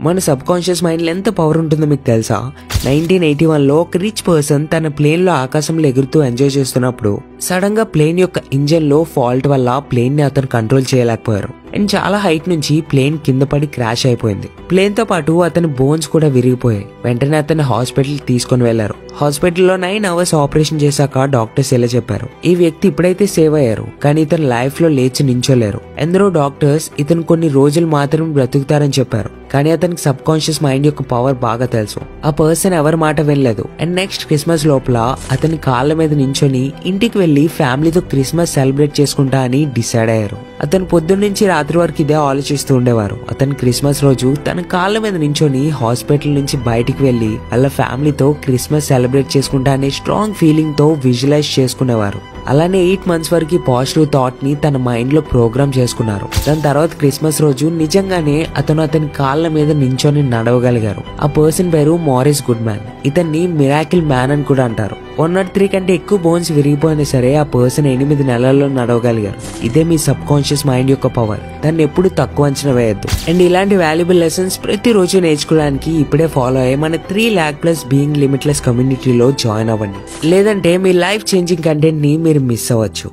మన sub conscious mind లో ఎంత పవర్ ఉంటుందో మీకు తెలుసా? 1981లో ఒక రిచ్ పర్సన్ తన ప్లేన్ లో ఆకాశంలో ఎగురుతూ ఎంజాయ్ చేస్తున్నప్పుడు సడన్ గా ప్లేన్ యొక్క ఇంజన్ లో ఫాల్ట్ వల్ల ప్లేన్ ని అతను కంట్రోల్ చేయలేకపోయారు అండ్ చాలా హైట్ నుంచి ప్లేన్ కింద పడి క్రాష్ అయిపోయింది. ప్లేన్ తో పాటు అతని బోన్స్ కూడా విరిగిపోయాయి. వెంటనే అతన్ని హాస్పిటల్ తీసుకుని వెళ్లారు. హాస్పిటల్లో 9 hours ఆపరేషన్ చేశాక డాక్టర్స్ ఇలా చెప్పారు, ఈ వ్యక్తి ఇప్పుడైతే సేవ్ అయ్యారు కానీ ఇతను లైఫ్ లో లేచి నించోలేరు. ఎందరో డాక్టర్స్ ఇతను కొన్ని రోజులు మాత్రమే బ్రతుకుతారని చెప్పారు కానీ అతనికి సబ్ కాన్షియస్ మైండ్ యొక్క పవర్ బాగా తెలుసు. ఆ పర్సన్ ఎవరి మాట వినలేదు అండ్ నెక్స్ట్ క్రిస్మస్ లోపల అతని కాళ్ళ మీద నించొని ఇంటికి వెళ్లి ఫ్యామిలీతో క్రిస్మస్ సెలబ్రేట్ చేసుకుంటా అని డిసైడ్ అయ్యారు. అతను పొద్దున్న నుంచి రాత్రి వరకు ఇదే ఆలోచిస్తూ ఉండేవారు. అతను క్రిస్మస్ రోజు తన కాళ్ళ మీద నించొని హాస్పిటల్ నుంచి బయటికి వెళ్లి వాళ్ళ ఫ్యామిలీతో క్రిస్మస్ సెలబ్రేట్ చేసుకుంటా అనే స్ట్రాంగ్ ఫీలింగ్ తో విజువలైజ్ చేసుకునేవారు. అలానే 8 months వరకు పాజిటివ్ థాట్ ని తన మైండ్ లో ప్రోగ్రామ్ చేసుకున్నారు. దాని తర్వాత క్రిస్మస్ రోజు నిజంగానే అతని కాళ్ళ మీద నించొని నడవగలిగారు. ఆ పర్సన్ పేరు మారిస్ గుడ్మ్యాన్. ఇతన్ని మిరాకిల్ మ్యాన్ అని కూడా అంటారు. 103 కంటే ఎక్కువ బోన్స్ విరిగిపోయినా సరే ఆ పర్సన్ 8 నెలల్లో నడవగలిగారు. ఇదే మీ సబ్ కాన్షియస్ మైండ్ యొక్క పవర్. దాన్ని ఎప్పుడు తక్కువ అంచనా వేయద్దు. అండ్ ఇలాంటి వాల్యుబుల్ లెసన్స్ ప్రతి రోజు నేర్చుకోవడానికి ఇప్పుడే ఫాలో అయ్యి మన 3 lakh+ బీయింగ్ లిమిట్లెస్ కమ్యూనిటీలో జాయిన్ అవ్వండి. లేదంటే మీ లైఫ్ చేంజింగ్ కంటెంట్ ని మీరు మిస్ అవ్వచ్చు.